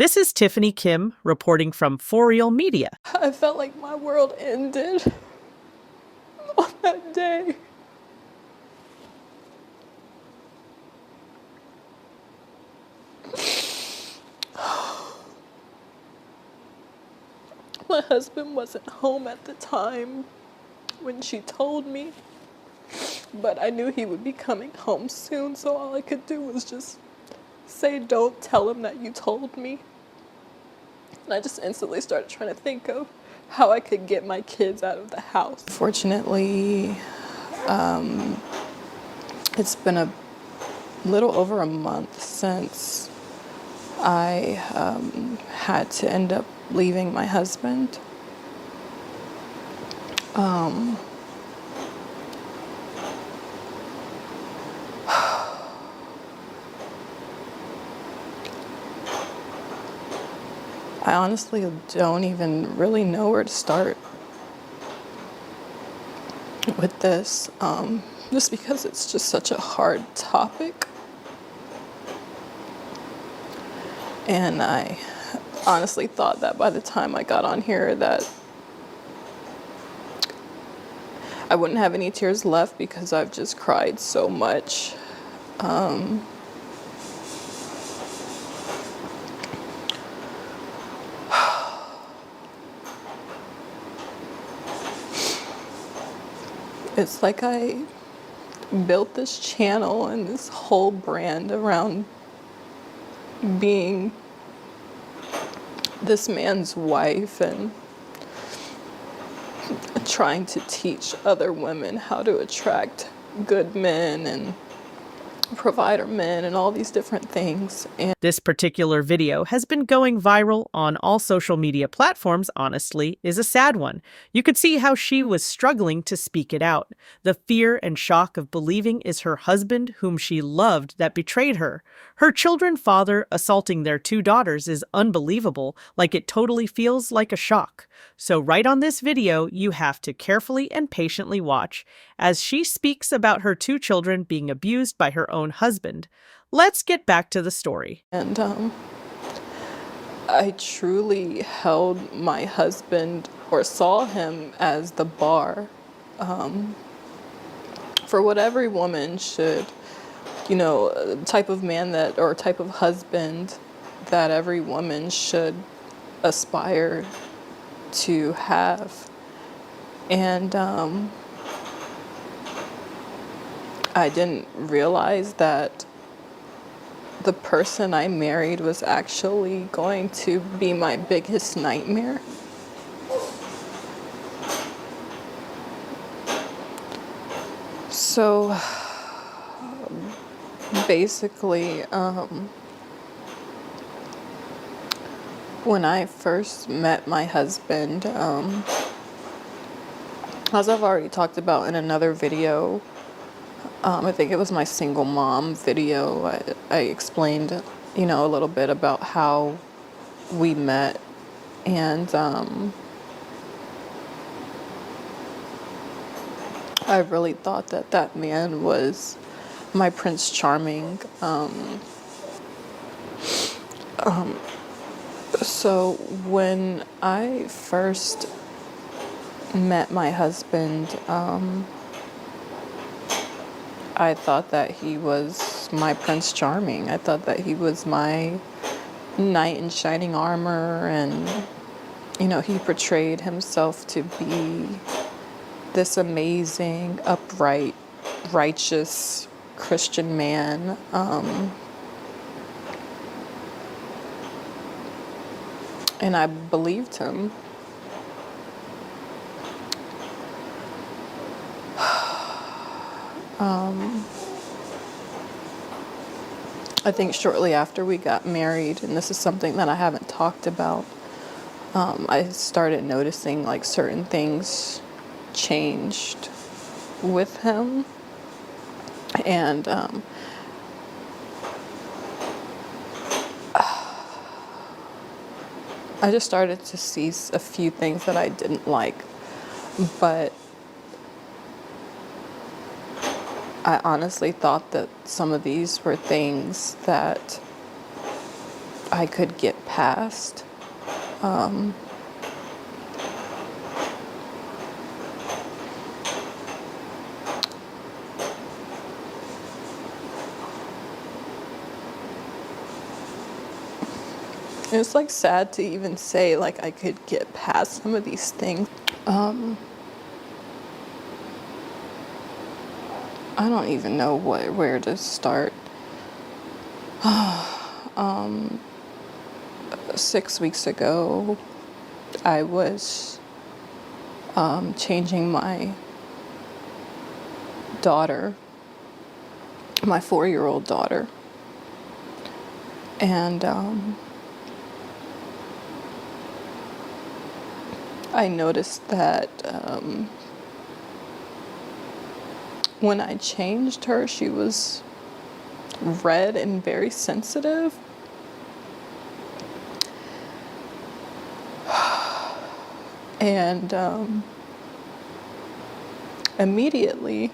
This is Tiffany Kim reporting from For Real Media. I felt like my world ended on that day. My husband wasn't home at the time when she told me, but I knew he would be coming home soon, so all I could do was just say, "Don't tell him that you told me." And I just instantly started trying to think of how I could get my kids out of the house. Fortunately, it's been a little over a month since I had to end up leaving my husband. I honestly don't even really know where to start with this, just because it's just such a hard topic. And I honestly thought that by the time I got on here that I wouldn't have any tears left because I've just cried so much. It's like I built this channel and this whole brand around being this man's wife and trying to teach other women how to attract good men and provider men and all these different things. And This particular video has been going viral on all social media platforms, honestly, is a sad one. You could see how she was struggling to speak it out. The fear and shock of believing is her husband, whom she loved, that betrayed her. Her children father assaulting their two daughters is unbelievable, like it totally feels like a shock. So right on this video, you have to carefully and patiently watch as she speaks about her two children being abused by her own husband. Let's get back to the story. I truly held my husband, or saw him, as the bar for what every woman should, type of man that, or type of husband that every woman should aspire to have. And I didn't realize that the person I married was actually going to be my biggest nightmare. So basically, when I first met my husband, as I've already talked about in another video, I think it was my single mom video, I explained, a little bit about how we met. And I really thought that that man was my Prince Charming. So when I first met my husband, I thought that he was my Prince Charming. I thought that he was my knight in shining armor, and he portrayed himself to be this amazing, upright, righteous Christian man. And I believed him. I think shortly after we got married, and this is something that I haven't talked about, I started noticing like certain things changed with him. And I just started to see a few things that I didn't like, but I honestly thought that some of these were things that I could get past. It's like sad to even say like I could get past some of these things. I don't even know where to start. 6 weeks ago, I was changing my daughter, my 4-year-old daughter, and I noticed that when I changed her, she was red and very sensitive. And immediately,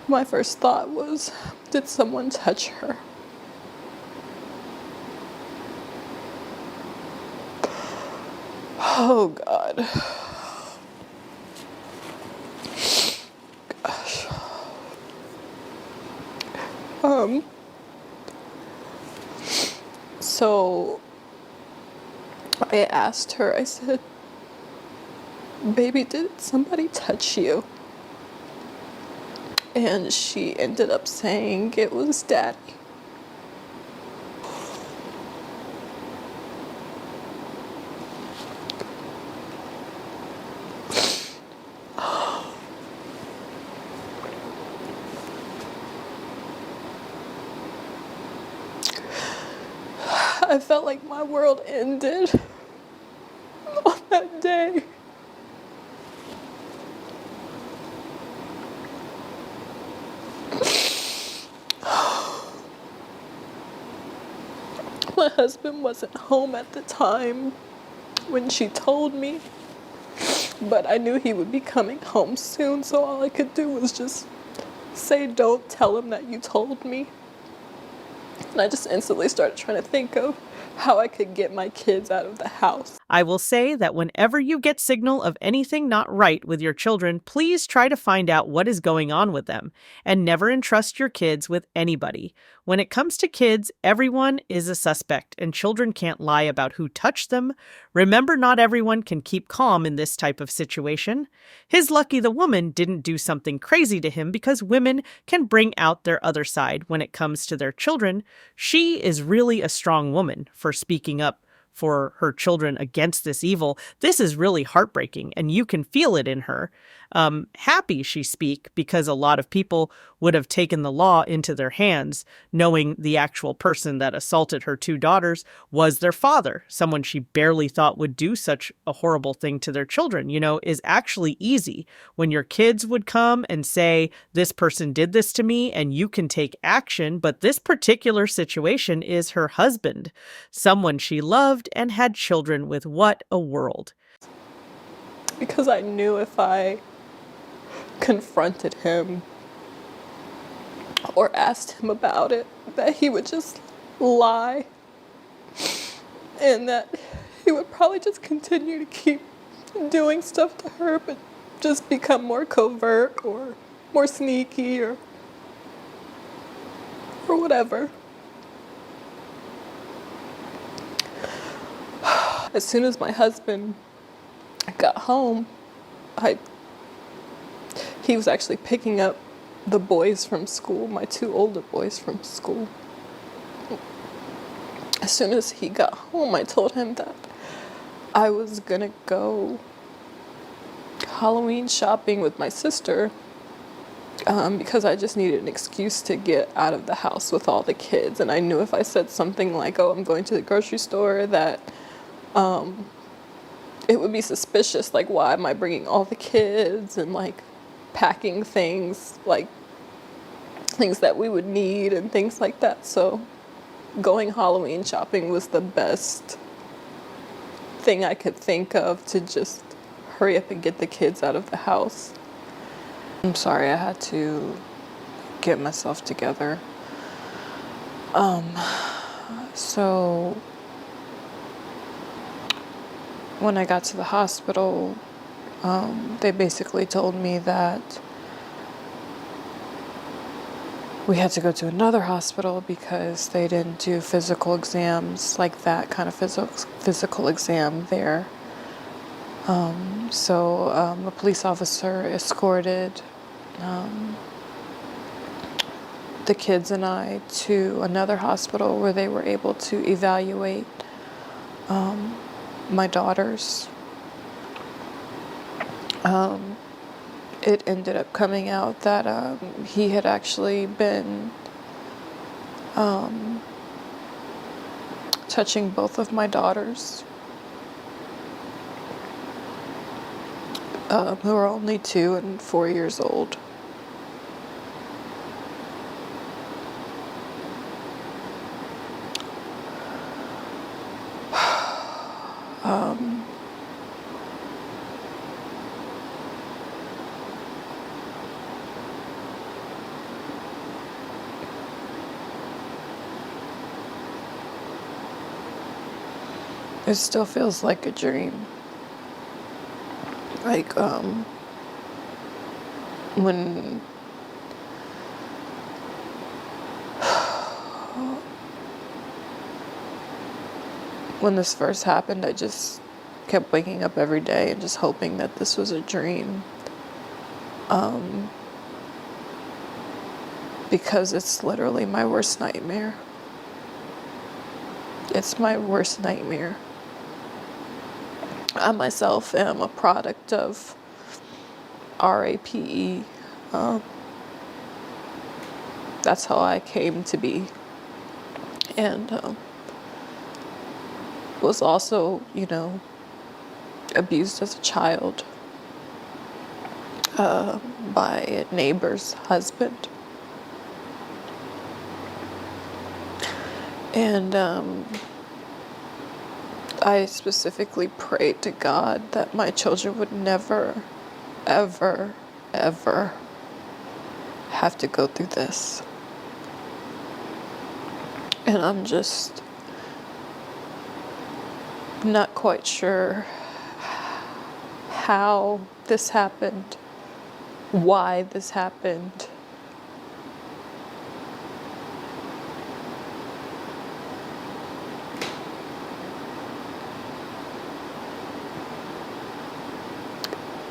my first thought was, did someone touch her? Oh God. Gosh. So I asked her, I said, baby, did somebody touch you? And she ended up saying it was Daddy. I felt like my world ended on that day. My husband wasn't home at the time when she told me, but I knew he would be coming home soon, so all I could do was just say, don't tell him that you told me. And I just instantly started trying to think of how I could get my kids out of the house. I will say that whenever you get signal of anything not right with your children, please try to find out what is going on with them and never entrust your kids with anybody. When it comes to kids, everyone is a suspect and children can't lie about who touched them. Remember, not everyone can keep calm in this type of situation. His lucky the woman didn't do something crazy to him because women can bring out their other side when it comes to their children. She is really a strong woman for speaking up for her children against this evil. This is really heartbreaking, and you can feel it in her. Happy she speak, because a lot of people would have taken the law into their hands, knowing the actual person that assaulted her 2 daughters was their father, someone she barely thought would do such a horrible thing to their children, is actually easy. When your kids would come and say, this person did this to me, and you can take action, but this particular situation is her husband, someone she loved and had children with. What a world. Because I knew if I confronted him or asked him about it, that he would just lie, and that he would probably just continue to keep doing stuff to her, but just become more covert or more sneaky or whatever. As soon as my husband got home, he was actually picking up the boys from school, my 2 older boys from school. As soon as he got home, I told him that I was gonna go Halloween shopping with my sister because I just needed an excuse to get out of the house with all the kids. And I knew if I said something like, oh, I'm going to the grocery store, that it would be suspicious. Like, why am I bringing all the kids and like packing things, like things that we would need and things like that. So going Halloween shopping was the best thing I could think of to just hurry up and get the kids out of the house. I'm sorry I had to get myself together. So when I got to the hospital, they basically told me that we had to go to another hospital because they didn't do physical exams, like that kind of physical exam there. So a police officer escorted the kids and I to another hospital where they were able to evaluate my daughters. It ended up coming out that he had actually been touching both of my daughters, who are only 2 and 4 years old. It still feels like a dream. Like, when this first happened, I just kept waking up every day and just hoping that this was a dream. Because it's literally my worst nightmare. It's my worst nightmare. I myself am a product of RAPE. That's how I came to be. And was also, abused as a child by a neighbor's husband. And I specifically prayed to God that my children would never, ever, ever have to go through this. And I'm just not quite sure how this happened, why this happened.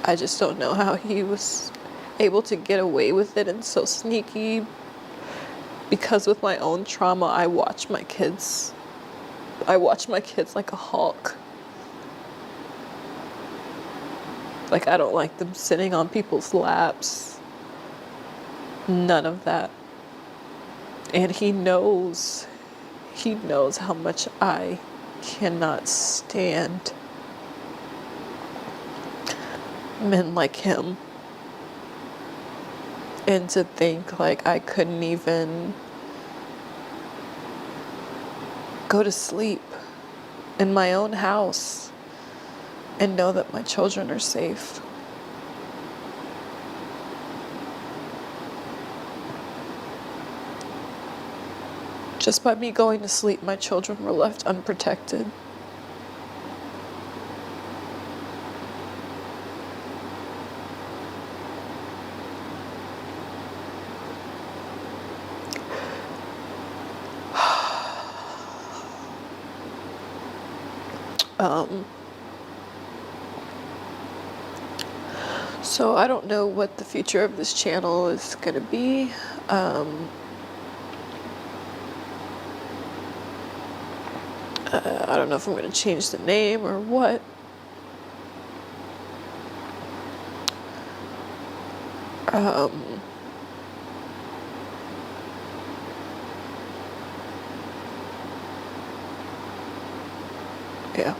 I just don't know how he was able to get away with it and so sneaky, because with my own trauma, I watch my kids like a hawk. Like, I don't like them sitting on people's laps. None of that. And he knows how much I cannot stand men like him. And to think like I couldn't even go to sleep in my own house and know that my children are safe. Just by me going to sleep, my children were left unprotected. So I don't know what the future of this channel is going to be. I don't know if I'm going to change the name or what. Yeah.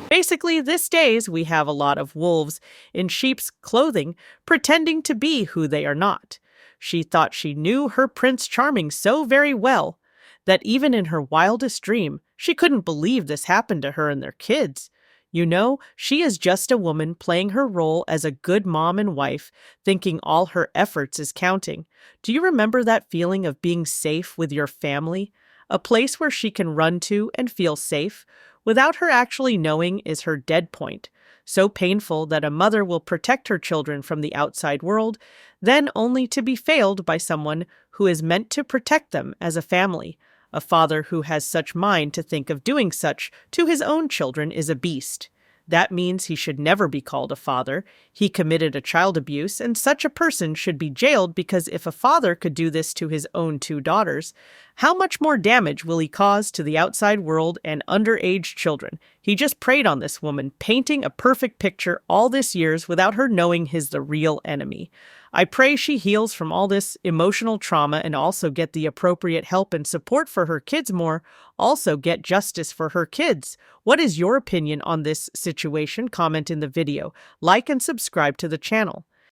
Basically, these days we have a lot of wolves in sheep's clothing pretending to be who they are not. She thought she knew her Prince Charming so very well that even in her wildest dream, she couldn't believe this happened to her and their kids. She is just a woman playing her role as a good mom and wife, thinking all her efforts is counting. Do you remember that feeling of being safe with your family? A place where she can run to and feel safe, without her actually knowing is her dead point. So painful that a mother will protect her children from the outside world, then only to be failed by someone who is meant to protect them as a family. A father who has such mind to think of doing such to his own children is a beast. That means he should never be called a father. He committed a child abuse, and such a person should be jailed because if a father could do this to his own two daughters, how much more damage will he cause to the outside world and underage children? He just preyed on this woman, painting a perfect picture all this years without her knowing he's the real enemy. I pray she heals from all this emotional trauma and also get the appropriate help and support for her kids more, also get justice for her kids. What is your opinion on this situation? Comment in the video, like and subscribe to the channel.